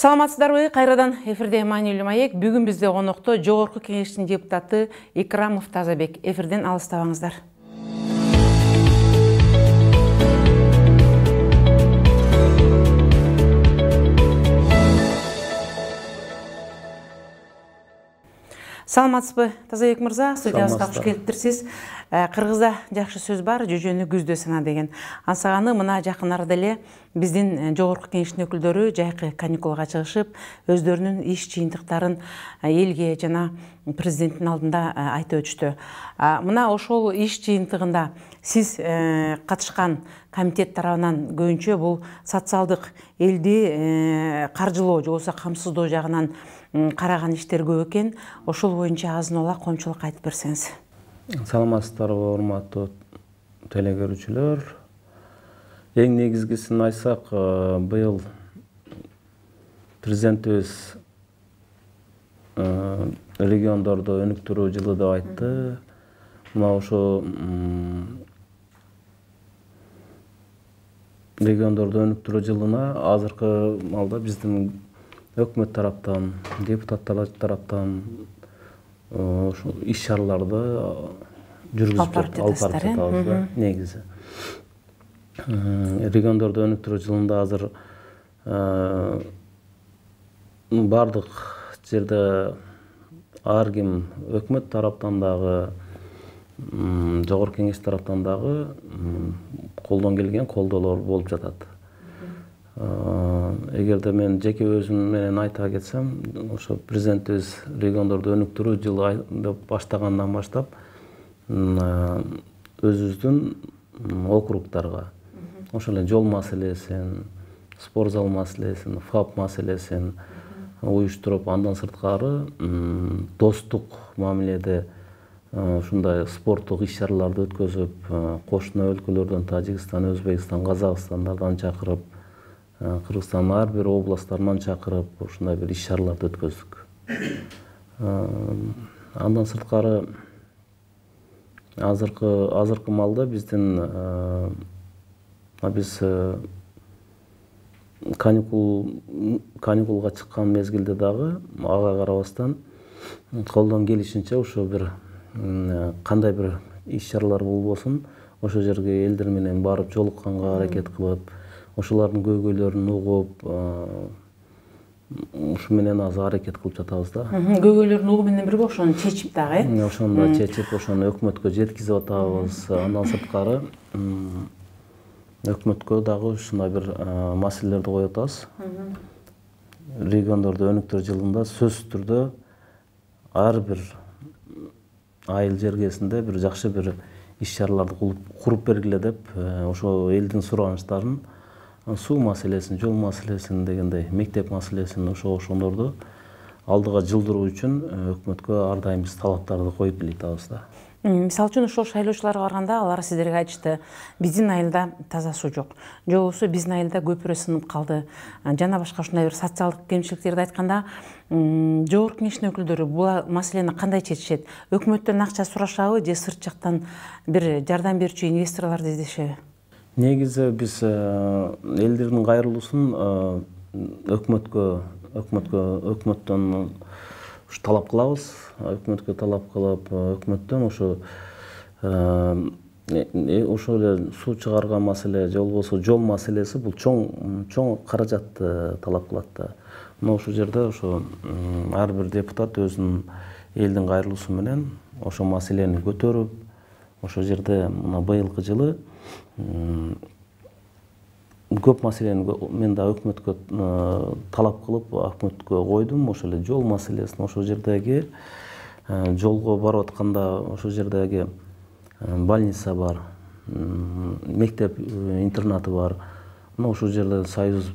Саламатсыздарбы, кайрадан эфирде Маанилүү маек. Бүгүн бизде конокто Жогорку Кеңештин депутаты Икрамов Тазабек. Эфирден алыстабаңыздар. Саламатсызбы, Тазабек мырза, студиябызга куш келиптирсиз. Кыргызда жакшы сөз бар, жөжөнү күздө сына деген. Ансаганы мына жакын арада эле биздин Жогорку Кеңештин өкүлдөрү жайкы каникулга чыгышып, өздөрүнүн иш жыйынтыктарын элге жана президенттин алдында айтып өтүштү. Мына ошол иш жыйынтыгында сиз катышкан комитет тарабынан көбүнчө бул социалдык элди каржылоо же болбосо камсыздоо жагынан караган иштер көп экен. Ошол боюнча азын-ола коомчулукка айтып берсеңиз. Саламатсыздарбы, урматтуу телекөрүүчүлөр. Эң негизгисин айтсак, быйыл президентибиз региондорду өнүктүрүү жылы деп айтты. Мына ошо региондорду өнүктүрүү жылына азыркы маалда биздин өкмөт тараптан, депутаттар тараптан ошо иш-чараларды жүргүзүп алып жатабыз негизи. Региондорду өнүктүрүү жылында азыр бардык жерде ар ким өкмөт тараптан дагы, Жогорку Кеңеш тараптан дагы колдон келген колдоолор болуп жатат. Эгерде мен жеке өзүм менен айта кетсем, ошо президентибиз региондорду өнүктүрүү жылы деп баштагандан баштап өзүбүздүн округдарга ошол эле жол маселесин, спорт зал маселесин, ФАП маселесин уюштуруп, андан сырткары достук мамиледе ушундай спорттук иш-чараларды өткөзүп, кошуна өлкөлөрдөн Тажикстан, Өзбекстан, Казакстандардан чакырып, Кыргызстандын ар бир областтарынан чакырып, ушундай бир иш-чараларды өткөздүк. Андан сырткары азыркы маалда биз каникулга чыккан мезгилде дагы ага карабастан колдон келишинче ошо бир кандай бир иш-чаралар болбосун, ошол жерге элдер менен барып жолукканга аракет кылып, ошолордун көйгөйлөрүн угуп, ушу менен азыр аракет кылып жатабыз да. Көйгөйлөрүн угуу менен бирге ошону чечип дагы, ошону да чечип, ошону өкмөткө жеткизип атабыз. Андан сырткары өкмөткө дагы ушундай бир маселелерди коюп атабыз. Региондорду өнүктүрүү жылында сөзсүз түрдө ар бир айыл жергесинде бир жакшы бир иш-чараларды куруп бергиле деп, ошо элдин суранычтарын, суу маселесин, жол маселесин дегендей, мектеп маселесин ошондорду алдыга жылдыруу үчүн өкмөткө ар дайым биз талаптарды коюп келе атабыз да. Мисалы үчүн ошол шайлоочуларга барганда алар сиздерге айтышты, биздин айылда таза суу жок, же болбосо биздин айылда көпүрө сынып калды, жана башка ушундай бир социалдык кемчиликтерди айтканда, Жогорку Кеңештин өкүлдөрү бул маселени кандай чечишет? Өкмөттөн акча сурашабы же сырт жактан бир жардам берүүчү инвесторлорду издешеби? Негизи биз элдердин кайрылуусун өкмөттөн талап кылабыз. Өкмөткө талап кылып, өкмөттөн ошо эле суу чыгарган маселе же болбосо жол маселеси бул чоң каражатты талап кылат да. Мына ошол жерде ошо ар бир депутат өзүнүн элдин кайрылуусу менен ошол маселени көтөрүп, ошол жерде мына быйылкы жылы көп маселени мен да өкмөткө талап кылып, өкмөткө койдум. Ошол эле жол маселесин, ошол жердеги жолго барып атканда ошол жердеги больница бар, мектеп интернаты бар. Мына ошол жерде союз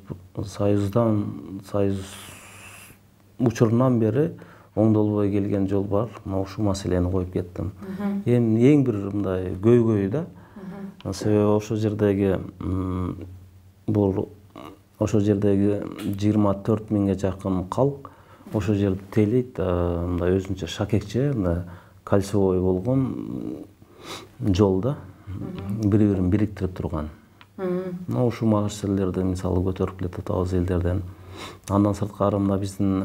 учурунан бери оңдолбой келген жол бар. Мына ушул маселени коюп кеттим. Эң бир мындай көйгөй да. Себеби ошол жердеги 24 миңге жакын калк ошол жерде тейлейт, мындай өзүнчө шакекче, мындай кольцевой болгон жол да, бири-бирин бириктирип турган. Ушул маселелерди мисалы көтөрүп келатабыз элдерден. Андан сырткары мына биздин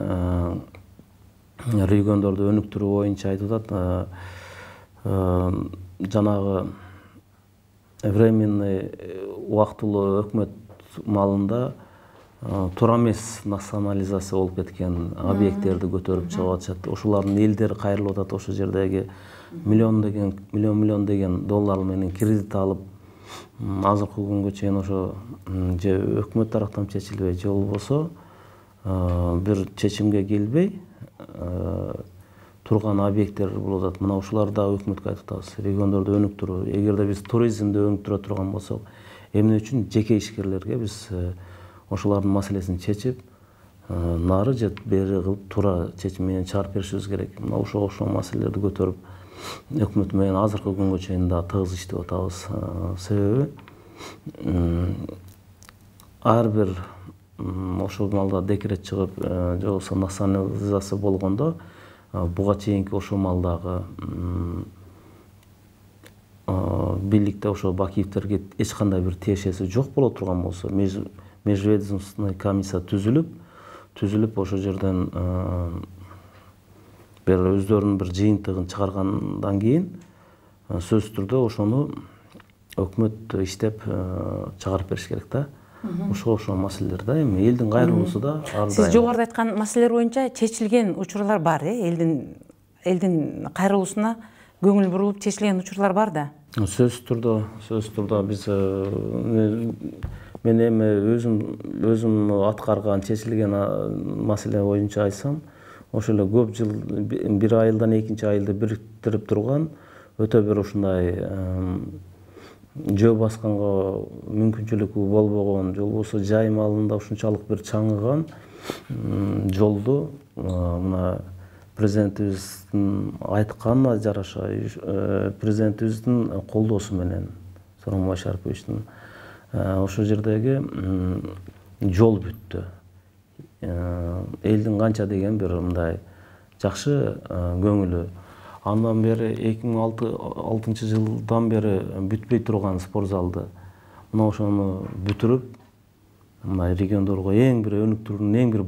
региондорду өнүктүрүү боюнча айтып атат, жанагы временный убактылуу өкмөт малында туура эмес национализация болуп кеткен объекттерди көтөрүп чыгып атышат. Ошолардын элдери кайрылып атат. Ошол жердеги миллион деген доллар менен кредит алып, азыркы күнгө чейин ошо же өкмөт тараптан чечилбей, же болбосо бир чечимге келбей турган объекттер болуп атат. Мына ушуларды да өкмөткө айтып атабыз. Региондорду өнүктүрүү. Эгерде биз туризмди өнүктүрө турган болсок, эмне үчүн жеке ишкерлерге биз ошолардын маселесин чечип, нары же бери кылып туура чечим менен чыгарып беришибиз керек. Мына ошол маселелерди көтөрүп, өкмөт менен азыркы күнгө чейин да тыгыз иштеп атабыз. Себеби ар бир ошол малда декрет чыгып, же болбосо национализация болгондо, буга чейинки ошол малдагы бийликте ошо Бакиевтерге эч кандай бир тиешеси жок боло турган болсо, межведомственный комиссия түзүлүп ошол жерден бир өздөрүнүн бир жыйынтыгын чыгаргандан кийин сөзсүз түрдө ошону өкмөт иштеп чыгарып бериш керек да. Ошол маселелер да. Эми элдин кайрылуусу да ар дайым. Сиз жогоруда айткан маселелер боюнча чечилген учурлар бар, элдин кайрылуусуна көңүл бурулуп чечилген учурлар бар да. Сөзсүз түрдө биз мен эми өзүм аткарган чечилген маселе боюнча айтсам, ошо эле көп жыл бир айылдан экинчи айылды бириктирип турган өтө бир ушундай жөө басканга мүмкүнчүлүгү болбогон, же болбосо жайым алында ушунчалык бир чаңыган жолду мына президентибиздин айтканына жараша, президентибиздин колдоосу менен, Сооронбай Шариповичтин ошол жердеги жол бүттү. Элдин канча деген бир мындай жакшы көңүлү. Андан бери 2006 жылдан бери бүтпөй турган спорт залды мына ошону бүтүрүп, мына региондорго эң бир өнүктүрүүнүн эң бир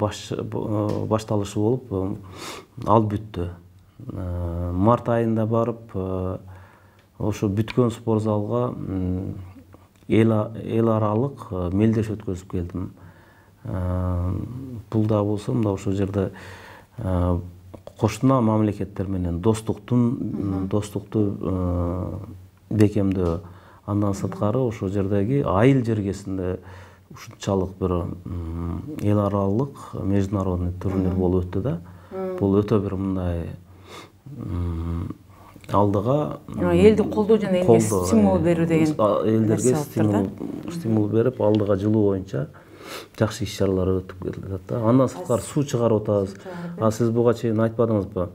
башталышы болуп ал бүттү. Март айында барып ошо бүткөн спорт залга эл аралык мелдеш өткөзүп келдим. Бул да болсо мында ошол жерде кошуна мамлекеттер менен достукту бекемдөө. Андан сырткары ошол жердеги айыл жергесинде ушунчалык бир эл аралык международный турнир болуп өттү да. Бул өтө бир мындай алдыга элди колдоо жана элге стимул берүү деген, элдерге стимул берип, алдыга жылуу боюнча жакшы иш чаралар өтүп келатат да. Андан сырткары суу чыгарып атабыз. Сиз буга чейин айтпадыңызбы?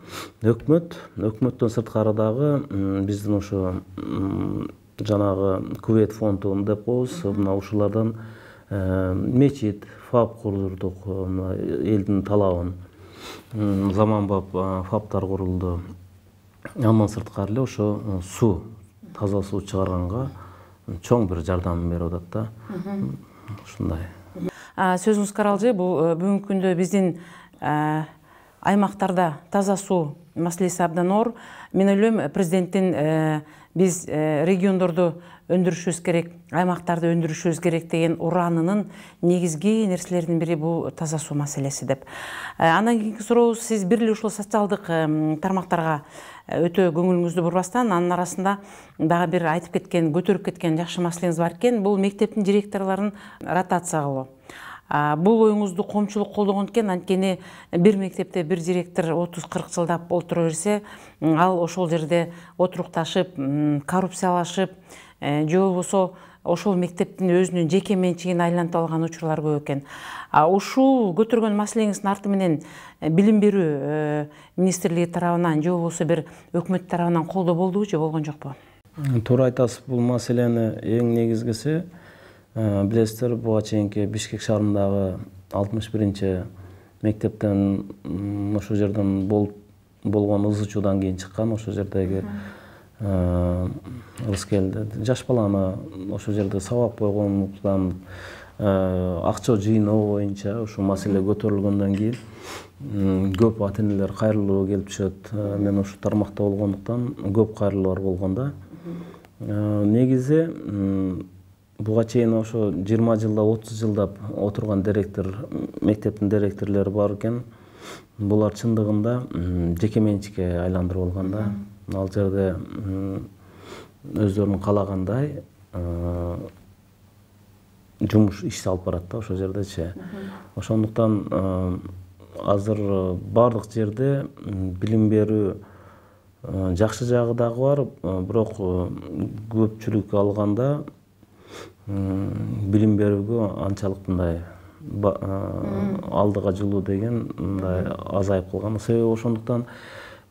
Өкмөттөн сырткары дагы биздин ошо жанагы Кувейт фондун деп коебуз, мына ушулардан мечит, ФАП курдук, элдин талабын. Заманбап ФАПтар курулду. Андан сырткары эле ошо суу, таза суу чыгарганга чоң бир жардам берип атат да. Ушундай. Сөзүңүз каралжы, бул бүгүнкү күндө биздин аймактарда таза суу маселеси абдан оор. Мен ойлойм, президенттин биз региондорду өндүрүшүбүз керек, аймактарды өндүрүшүбүз керек деген ураанынын негизги нерселеринин бири бул таза суу маселеси деп. Андан кийинки сурообуз, сиз бир эле ушул социалдык тармактарга өтө көңүлүңүздү бурбастан, анын арасында дагы бир айтып кеткен, көтөрүп кеткен жакшы маселеңиз бар экен, бул мектептин директорлорун ротация кылуу. Бул оюңузду коомчулук колдогон экен, анткени бир мектепте бир директор 30-40 жылдап отура берсе, ал ошол жерде отурукташып, коррупциялашып, же болбосо ошол мектептин өзүнүн жеке менчигине айлантып алган учурлар көп экен. Ушул көтөргөн маселеңиздин арты менен билим берүү министрлиги тарабынан же болбосо бир өкмөт тарабынан колдоо болдубу же болгон жокпу? Туура айтасыз, бул маселени эң негизгиси билесиздер, буга чейинки Бишкек шаарындагы 61-чи мектептен ошол жерден болгон ызы чуудан кийин чыккан, ошол жердеги ырыс келди. Жаш баланы ошол жерде сабак койгондуктан акча жыйноо боюнча ушул маселе көтөрүлгөндөн кийин көп ата-энелер кайрылуу келип түшөт. Мен ушул тармакта болгондуктан көп кайрылуулар болгон да. Негизи буга чейин ошо 20 жылда 30 жылдап отурган директор, мектептин директорлору бар экен. Булар чындыгында жеке менчикке айландырып алган да. Ал жерде өздөрүнүн каалагандай жумуш иш алып барат да ошол жердечи. Ошондуктан азыр бардык жерде билим берүү жакшы жагы дагы бар, бирок көпчүлүк алганда билим берүүгө анчалык мындай алдыга жылуу деген мындай азайып калган. Себеби ошондуктан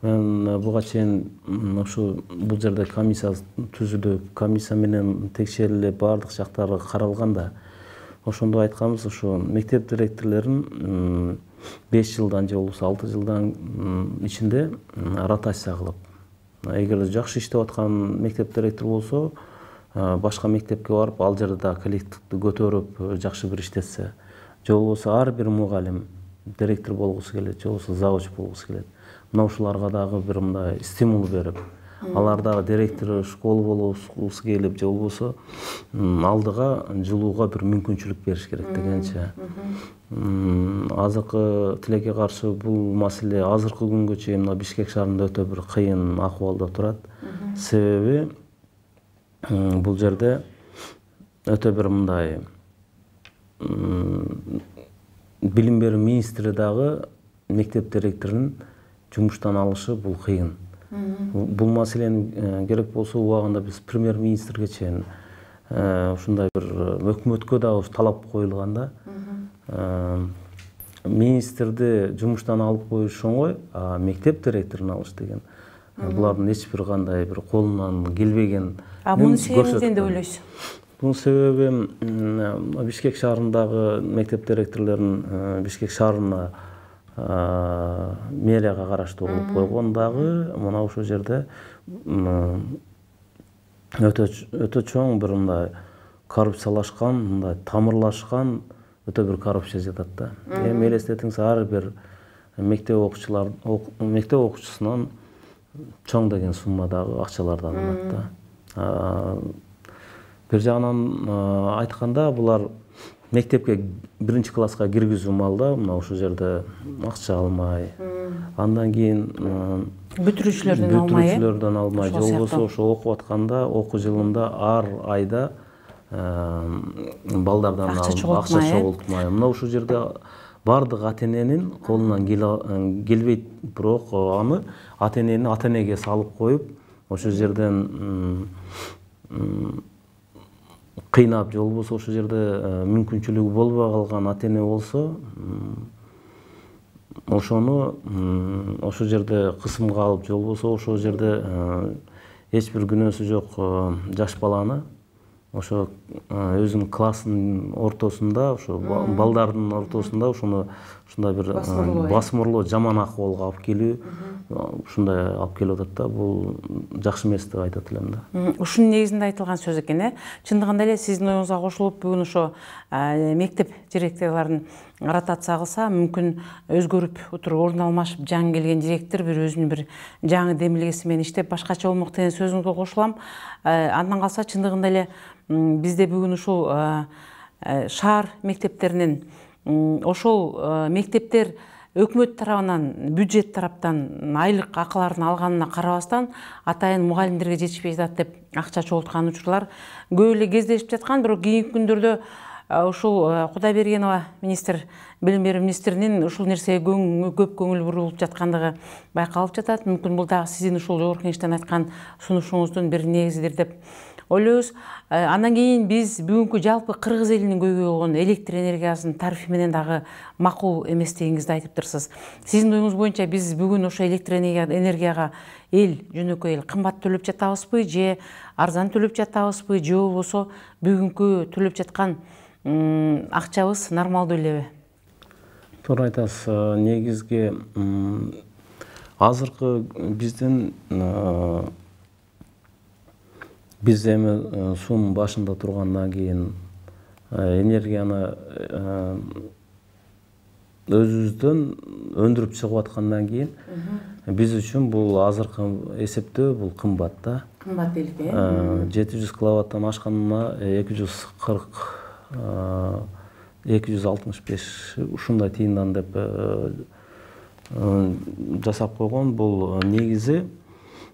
мен буга чейин бул жерде комиссия түзүлүп, комиссия менен текшерилип, бардык жактары каралганда ошондо айтканбыз, ушу мектеп директорлорун 5 жылдан же болбосо 6 жылдан ичинде ротация кылып, эгер жакшы иштеп аткан мектеп директору болсо, башка мектепке барып, ал жерде да коллективди көтөрүп, жакшы бир иштетсе, же болбосо ар бир мугалим директор болгусу келет, же болбосо завуч болгусу келет. Мына ушуларга дагы бир мындай стимул берип, алар дагы директор школы болгусу келип, же болбосо алдыга жылууга бир мүмкүнчүлүк бериш керек дегенче. Азыркы тилекке каршы бул маселе азыркы күнгө чейин мына Бишкек шаарында өтө бир кыйын акыбалда турат. Себеби бул жерде өтө бир мындай билим берүү министри дагы мектеп директорунун жумуштан алышы бул кыйын. Бул маселени керек болсо убагында биз премьер-министрге чейин ушундай бир өкмөткө дагы талап коюлган да. Министрди жумуштан алып коюш оңой, а мектеп директорун алыш деген булардын эч бир кандай бир колунан келбеген. Мунун себеби эмне деп ойлойсуз? Бунун себеби Бишкек шаарындагы мектеп директорлорун Бишкек шаарына мэрияга караштуу кылып койгон дагы мына ошол жерде өтө чоң бир мындай коррупциялашкан, мындай тамырлашкан өтө бир коррупция жатат да. Эми элестетиңиз, ар бир мектеп окуучусунан чоң деген суммадагы акчаларды алынат да. Бир жагынан айтканда, булар мектепке 1-класска киргизүү маалда мына ошол жерде акча алмай, андан кийин бүтүрүүчүлөрдөн алмай, же болбосо ошо окуп атканда окуу жылында ар айда балдардан акча чогултмай. Мына ушул жерде бардык ата-эненин колунан келбейт, бирок аны ата-энени ата-энеге салып коюп, ошол жерден кыйнап, же болбосо ошол жерде мүмкүнчүлүгү болбой калган ата-эне болсо, ошону ошол жерде кысымга алып, же болбосо ошол жерде эч бир күнөөсү жок жаш баланы ошо өзүнүн класснын ортосунда, ошо балдардын ортосунда ошону ушундай бир басмырлоо, жаман акыбалга алып келүү, ушундай алып келип атат да. Бул жакшы эмес деп айтат элем да. Ушунун негизинде айтылган сөз экен, чындыгында эле сиздин оюңузга кошулуп, бүгүн ошо мектеп директорлорун ротация кылса, мүмкүн өзгөрүп орун алмашып жаңы келген директор бир өзүнүн бир жаңы демилгеси менен иштеп башкача болмок деген сөзүңүзгө кошулам. Андан калса чындыгында эле бизде бүгүн ушул шаар мектептеринин ошол мектептер өкмөт тарабынан, бюджет тараптан айлык акыларын алганына карабастан, атайын мугалимдерге жетишпей жатат деп акча чогулткан учурлар көп эле кездешип жаткан. Бирок кийинки күндөрдө ушул Кудайбергенова министр, билим берүү министринин ушул нерсеге көп көңүл бурулуп жаткандыгы байкалып жатат. Мүмкүн бул дагы сиздин ушул жогорку кеңештен айткан сунушуңуздун бир негизидир деп ойлойбуз. Андан кийин биз бүгүнкү жалпы кыргыз элинин көйгөй болгон электр энергиясынын тарифи менен дагы макул эместигиңизди айтыптырсыз. Сиздин оюңуз боюнча биз бүгүн ошо электр энергияга жөнөкөй эл кымбат төлөп жатабызбы, же арзан төлөп жатабызбы, же болбосо бүгүнкү төлөп жаткан акчабыз нормалдуу элеби? Туура айтасыз. Негизги азыркы биздин Биз эми суунун башында тургандан кийин энергияны өзүбүздөн өндүрүп чыгып аткандан кийин биз үчүн бул азыркы эсептөө бул кымбат да. Кымбат делик, 700 киловаттан ашканына 240 265 ушундай тыйындан деп жасап койгон. Бул негизи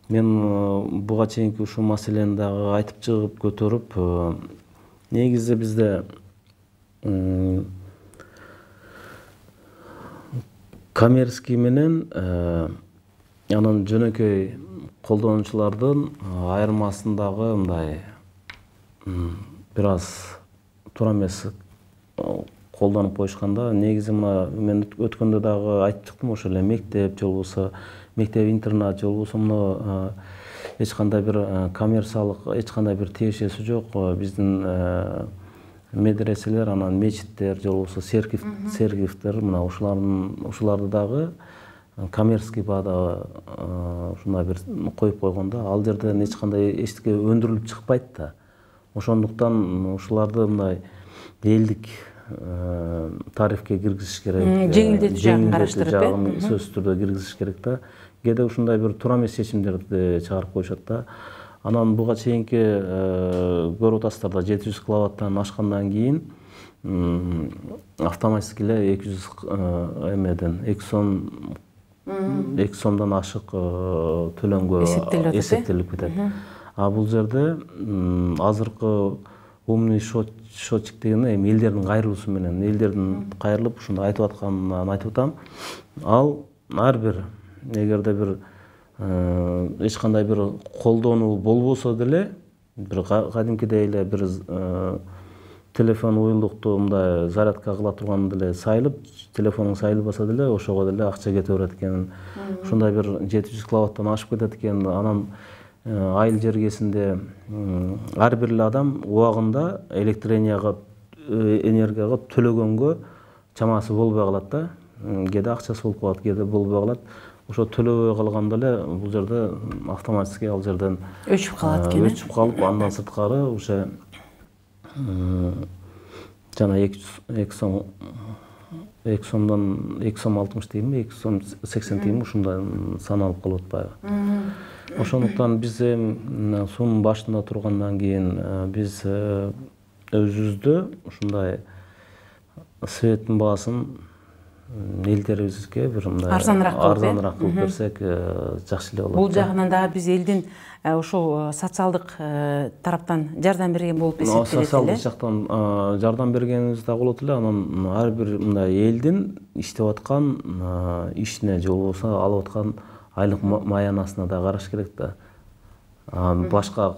мен буга чейинки ушул маселени дагы айтып чыгып көтөрүп, негизи бизде коммерческий менен анан жөнөкөй колдонуучулардын айырмасындагы мындай бир аз туура эмес колдонуп коюшканда, негизи мына мен өткөндө дагы айтып чыктым, ошол эле мектеп же болбосо мектеп-интернат же болбосо муну эч кандай бир коммерциялык эч кандай бир тиешеси жок биздин медреселер, анан мечиттер же болбосо церковьтер, мына ушуларды дагы коммерческий баада ушундай бир коюп койгондо, ал жерден эч кандай эчтеке өндүрүлүп чыкпайт да. Ошондуктан ушуларды мындай элдик тарифке киргизиш керек. Жеңилдетүү жагын караштырып, сөзсүз түрдө киргизиш керек да. Кээде ушундай бир туура эмес чечимдерди чыгарып коюшат да. Анан буга чейинки көрүп атасыздар да, 700 киловаттан ашкандан кийин автоматически эле 200 эмеден 2 сомдон ашык төлөнгө эсептелип кетет. А бул жерде азыркы умный счетчик деген эми элдердин кайрылуусу менен, элдердин кайрылып ушундай айтып атканынан айтып атам. Ал ар бир эгерде бир эч кандай бир колдонуу болбосо деле, бир кадимкидей эле бир телефон уюлдукту мындай зарядка кыла турган деле сайылып, телефонун сайылбаса деле ошого деле акча кете берет экен. Ушундай бир 700 киловаттан ашып кетет экен. Анан айыл жергесинде ар бир эле адам убагында электроэнергияга төлөгөнгө чамасы болбой калат да. Кээде акчасы болуп калат, кээде болбой калат. Ошо төлөбөй калганда эле бул жерде автоматически ал жерден өчүп калат экен. Өчүп калып, андан сырткары уже жана 2 сомдон 2 сом 60 тыйынбы, 2 сом 80 тыйынбы ушундай саналып калып атпайбы. Ошондуктан биз суунун башында тургандан кийин биз өзүбүздө ушундай светтин баасын элдерибизге бир мындай арзаныраак кылып берсек жакшы эле болот. Бул жагынан дагы биз элдин ошол социалдык тараптан жардам берген болуп эсептелет эле. Социалдык жактан жардам бергенибиз да болот эле. Анан ар бир мындай элдин иштеп аткан ишине же болбосо алып аткан айлык маянасына да караш керек да. Башка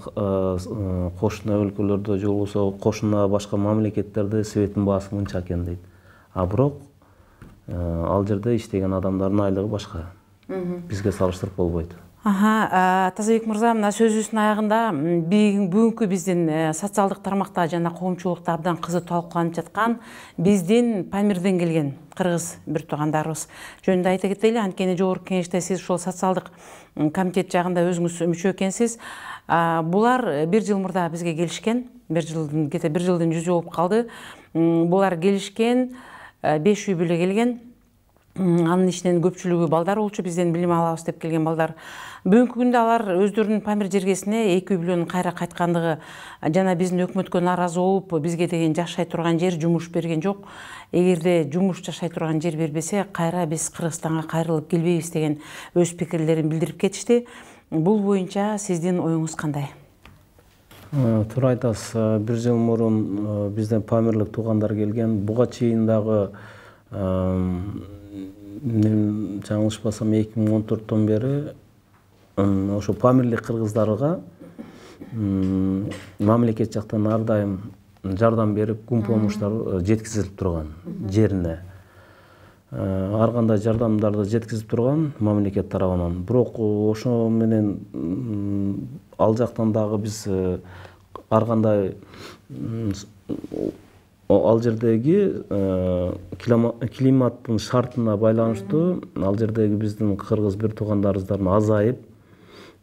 кошуна өлкөлөрдө же болбосо кошуна башка мамлекеттерде светтин баасы мынча экен дейт. А бирок ал жерде иштеген адамдардын айлыгы башка. Бизге салыштырып болбойт. Тазабек мырза, мына сөзүбүздүн аягында бүгүнкү биздин социалдык тармакта жана коомчулукта абдан кызуу талкууланып жаткан биздин Памирден келген кыргыз бир туугандарыбыз жөнүндө айта кетели. Анткени жогорку кеңеште сиз ошол социалдык комитет жагында өзүңүз мүчө экенсиз. Булар бир жыл мурда бизге келишкен, бир жылдын жүзү болуп калды. Булар келишкен, 5 үй бүлө келген. Анын ичинен көпчүлүгү балдар болчу, бизден билим алабыз деп келген балдар. Бүгүнкү күндө алар өздөрүнүн Памир жергесине 2 үй бүлөнүн кайра кайткандыгы жана биздин өкмөткө нааразы болуп, бизге деген жашай турган жер, жумуш берген жок. Эгерде жумуш жашай турган жер бербесе, кайра биз Кыргызстанга кайрылып келбейбиз деген өз пикирлерин билдирип кетишти. Бул боюнча сиздин оюңуз кандай? Туура айтасыз. Бир жыл мурун бизден Памирлик туугандар келген. Буга чейин дагы мен жаңылышпасам 2014төн бери ошо Памирлик кыргыздарга мамлекет жактан ар дайым жардам берип, кум помуштар жеткизилип турган жерине. Ар кандай жардамдарды жеткизип турган мамлекет тарабынан. Бирок ошо менен ал жактан дагы биз ар кандай ал жердеги климаттын шартына байланыштуу ал жердеги биздин кыргыз бир туугандарыбыздан азайып,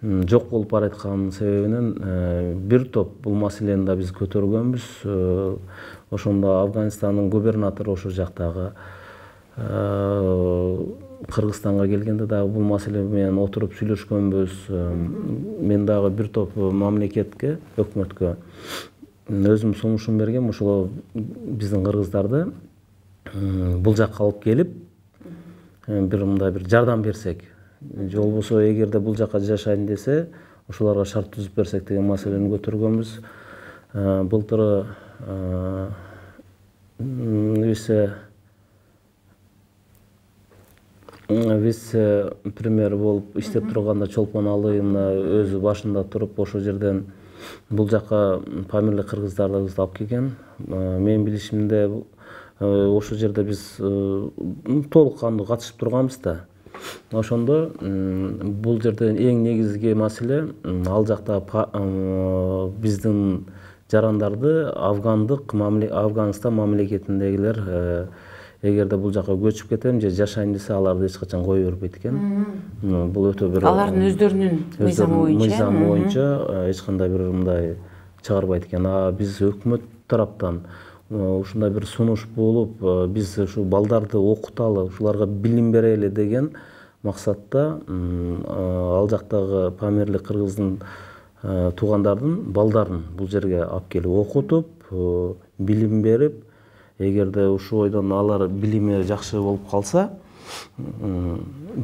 жок болуп бараткан себебинен бир топ бул маселени да биз көтөргөнбүз. Ошондо Афганистандын губернатору ошол жактагы Кыргызстанга келгенде дагы бул маселе менен отуруп сүйлөшкөнбүз. Мен дагы бир топ мамлекетке, өкмөткө өзүм сунушум бергем, ошол биздин кыргыздарды бул жакка алып келип бир мындай бир жардам берсек, же болбосо эгерде бул жакка жашайын десе, ошолорго шарт түзүп берсек деген маселени көтөргөнбүз. Былтыр вице-премьер болуп иштеп турганда Чолпон Алыйына өзү башында туруп ошол жерден бул жака Памирлик кыргыздарыбызды алып келген. Менин билишимде ошол жерде биз толук кандуу катышып турганбыз да. Ошондо бул жерде эң негизги маселе ал жакта биздин жарандарды Афганистан мамлекетиндегилер эгерде бул жака көчүп кетем же жашайын десе аларды эч качан кое бербейт экен. Бул өтө бир алардын өздөрүнүн мыйзамы боюнча эч кандай бир мындай чыгарбайт экен. Биз өкмөт тараптан ушундай бир сунуш болуп, биз ушу балдарды окуталы, ушуларга билим берели деген максатта ал жактагы Памирлик кыргыздын туугандардын балдарын бул жерге алып келип окутуп, билим берип, эгерде ушул ойдон алар билими жакшы болуп калса,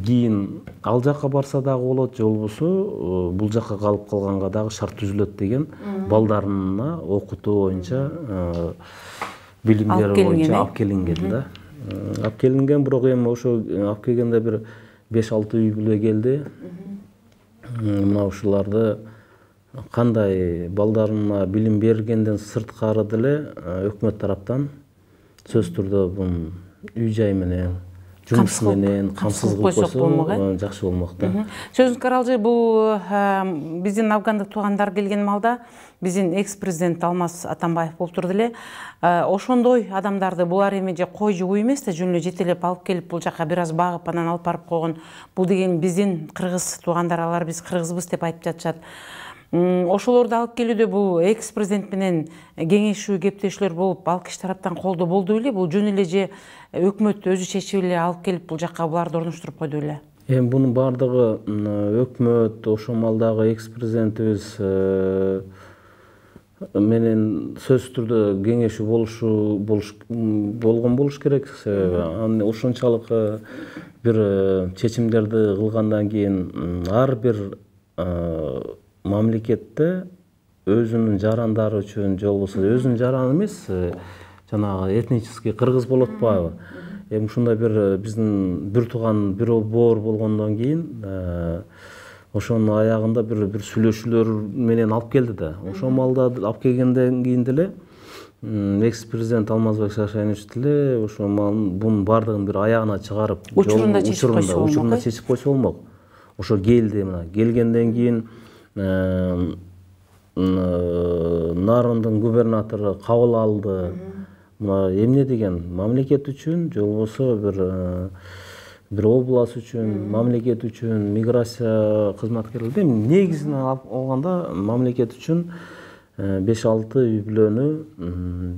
кийин ал жакка барса дагы болот, же болбосо бул жакка калып калганга дагы шарт түзүлөт деген балдарына окутуу боюнча, билим берүү боюнча алып келинген да. Алып келинген, бирок эми ошо алып келгенде бир 5-6 үй бүлө келди. Мына ушуларды кандай балдарына билим бергенден сырткары деле өкмөт тараптан сөзсүз түрдө бул үй-жай менен, жумуш менен камсыз кылып койсо жакшы болмок да. Сөзүңүзгө каралжы, бул биздин афгандык туугандар келген малда биздин экс-президент Алмаз Атамбаев болуп турду эле. Ошондой адамдарды булар эми же кой жугуу эмес да, жөн эле жетелеп алып келип бул жака бир аз багып анан алып барып койгон. Бул деген биздин кыргыз туугандар, алар биз кыргызбыз деп айтып жатышат. Ошолорду алып келүүдө бул экс-президент менен кеңешүү, кептешүүлөр болуп, ал киши тараптан колдоо болду беле? Бул жөн эле же өкмөт өзү чечип эле алып келип бул жака буларды орноштуруп койду беле? Эми бунун бардыгы өкмөт, ошол малдагы экс-президентибиз менен сөзсүз түрдө кеңешүү болгон болуш керек. Себеби ошончалык бир чечимдерди кылгандан кийин ар бир мамлекетте өзүнүн жарандары үчүн, же болбосо өзүнүн жараны эмес, жанагы этнический кыргыз болуп атпайбы? Эми ушундай бир биздин бир тууган, бир боор болгондон кийин ошонун аягында бир сүйлөшүүлөр менен алып келди да. Ошол малда алып келгенден кийин деле экс-президент Алмазбек Шашенович деле ошол бунун бардыгын бир аягына чыгарып, учурунда чечип койсо болмок. Ошо келди, мына келгенден кийин Нарындын губернатору кабыл алды. Эмне деген мамлекет үчүн, же болбосо бир область үчүн, мамлекет үчүн, миграция кызматкерлери негизинен алганда мамлекет үчүн 5-6 үй бүлөнү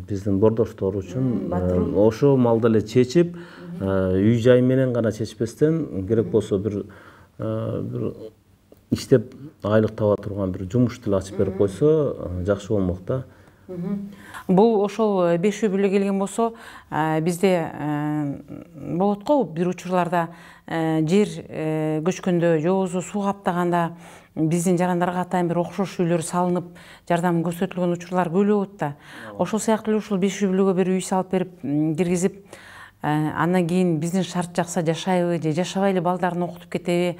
биздин бордоштор үчүн ошо малды эле чечип, үй-жай менен гана чечпестен, керек болсо бир иштеп айлык таба турган бир жумуш деле ачып берип койсо жакшы болмок да. Бул ошол 5 үй бүлө келген болсо, бизде болот го бир учурларда жер көчкөндө, же болбосо суу каптаганда биздин жарандарга атайын бир окшош үйлөр салынып, жардам көрсөтүлгөн учурлар көп болот да. Ошол сыяктуу эле ушул 5 үй бүлөгө бир үй салып берип, киргизип, андан кийин биздин шарт жакса жашайбы же жашабай эле балдарын окутуп кетеби?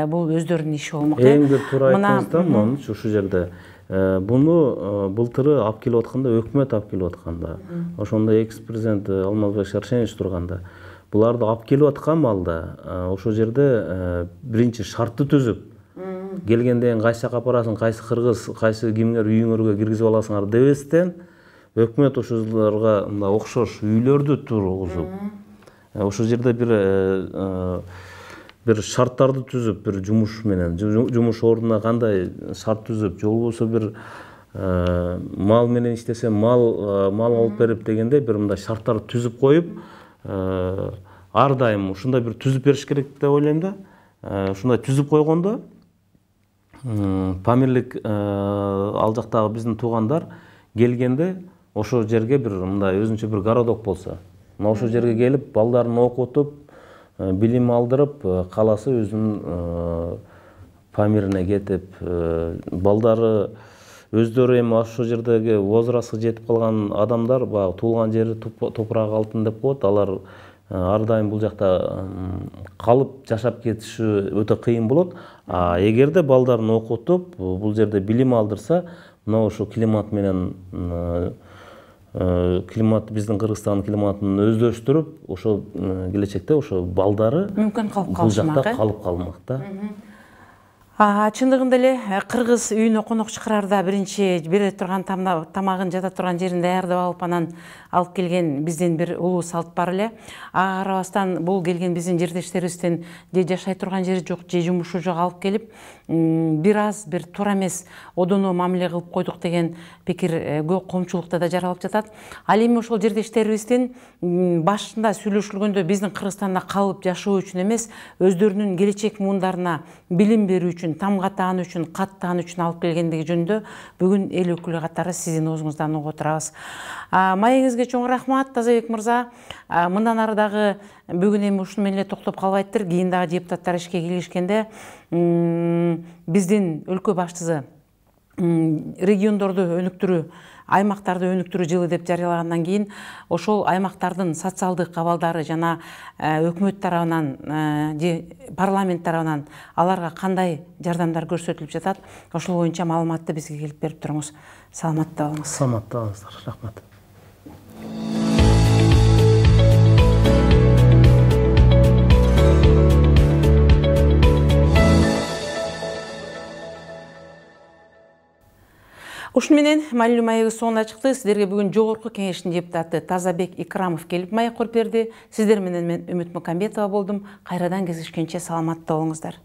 Бул өздөрүнүн иши болмок. Эң бир туура айттыңыз да, мынча ушул жерде. Буну былтыры алып келип атканда, өкмөт алып келип атканда, ошондо экс-президент Алмазбек Шаршенович турганда, буларды алып келип аткан малда ошол жерде биринчи шартты түзүп, келгенден кайсы жака апарасың, кайсы кыргыз, кайсы кимдер үйүңөргө киргизип аласыңар дебестен, өкмөт ошолорго окшош үйлөрдү тургузуп, ошол жерде бир бир шарттарды түзүп, бир жумуш менен жумуш ордуна кандай шарт түзүп, же болбосо бир мал менен иштесе мал алып берип дегенде бир мындай шарттарды түзүп коюп, ар дайым ушундай бир түзүп бериш керек деп ойлойм да. Ушундай түзүп койгондо Памирлик ал жактагы биздин туугандар келгенде ошол жерге бир мындай өзүнчө бир городок болсо, мына ошол жерге келип балдарын окутуп, билим алдырып, каласы өзүнүн Памирине кетип, балдары өздөрү эми ошол жердеги возрастка жетип калган адамдар, баягы туулган жери топурак алтын деп коет, алар ар дайым бул жакта калып жашап кетиши өтө кыйын болот. Эгерде балдарын окутуп, бул жерде билим алдырса, мына ошо климат менен биздин Кыргызстандын климатын өздөштүрүп, ошо келечекте ошо балдары мүмкүн калып бул жакта калып калмак да. Чындыгында эле кыргыз үйүнө конок чакырарда биринчи бере турган тамагын жата турган жерин даярдап алып, анан алып келген биздин бир улуу салт бар эле. Ага карабастан бул келген биздин жердештерибиздин же жашай турган жери жок, же жумушу жок алып келип, бир аз бир туура эмес одоно мамиле кылып койдук деген пикир коомчулукта да жаралып жатат. Ал эми ошол жердештерибиздин башында сүйлөшүлгөндө биздин Кыргызстанда калып жашоо үчүн эмес, өздөрүнүн келечек муундарына билим берүү үчүн, тамга таан үчүн, кат таан үчүн алып келгендиги жөнүндө бүгүн эл өкүлү катары сиздин оозуңуздан угуп отурабыз. Маегиңизге чоң рахмат, Тазабек мырза. Мындан ары дагы бүгүн эми ушуну менен эле токтоп калбайттыр. Кийин дагы депутаттар ишке киришкенде биздин өлкө башчысы региондорду өнүктүрүү, аймактарды өнүктүрүү жылы деп жарыялагандан кийин ошол аймактардын социалдык абалдары жана өкмөт тарабынан же парламент тарабынан аларга кандай жардамдар көрсөтүлүп жатат, ошол боюнча маалыматты бизге келип берип туруңуз. Саламатта болуңуз. Саламатта болуңуздар. Рахмат. Ушуну менен маанилүү маегибиз соңуна чыкты. Сиздерге бүгүн жогорку кеңештин депутаты Тазабек Икрамов келип маек коюп берди. Сиздер менен мен Үмүт Мукамбетова болдум. Кайрадан кездешкенче саламатта болуңуздар.